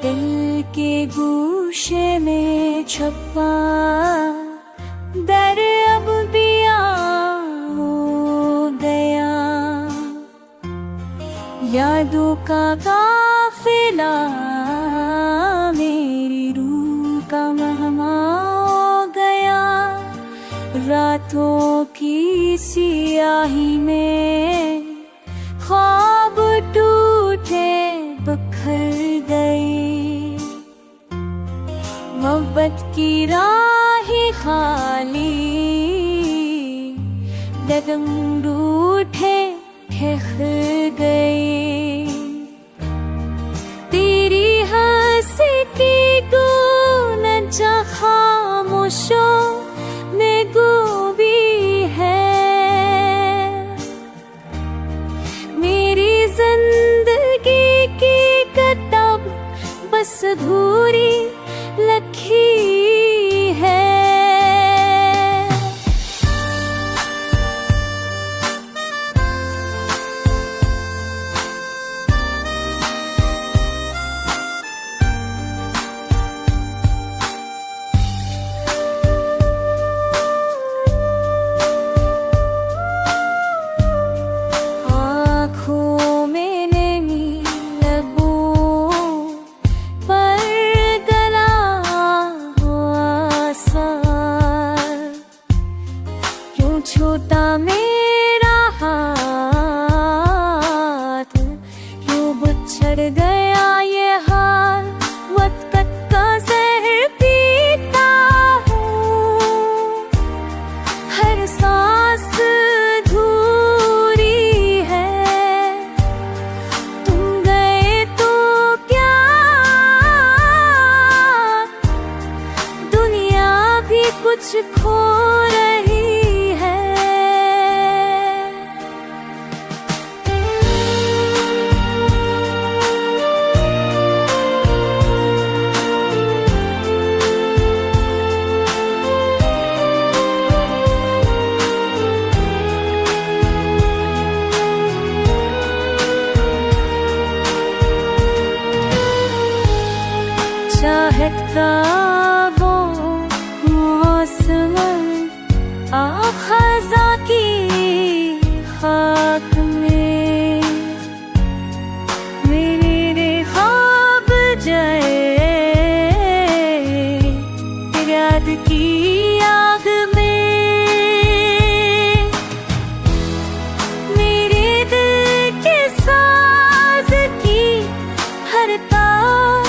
दिल के गूशे में छपा दर अब बिया हो गया। यादों का काफिला मेरी रूह का मेहमान हो गया। रातों की सियाही में ख्वाब टूटे बिखर गए। मोहब्बत की राहें खाली कदम रूठे ठहर गए। तेरी हंसी गूंज खामोशों में गूंजी है। मेरी जिंदगी की किताब बस अधूरी लिखी है। छोटा मेरा हाथ यूं बिछड़ गया ये हाल। वक्त का जहर पीता हूँ, हर सांस अधूरी है। तुम गए तो क्या दुनिया भी कुछ खो रही है। चाहत का वो मौसम खज़ा की खाक में मेरे ख्वाब जाए। याद की आग में मेरे दिल के साज की हर तार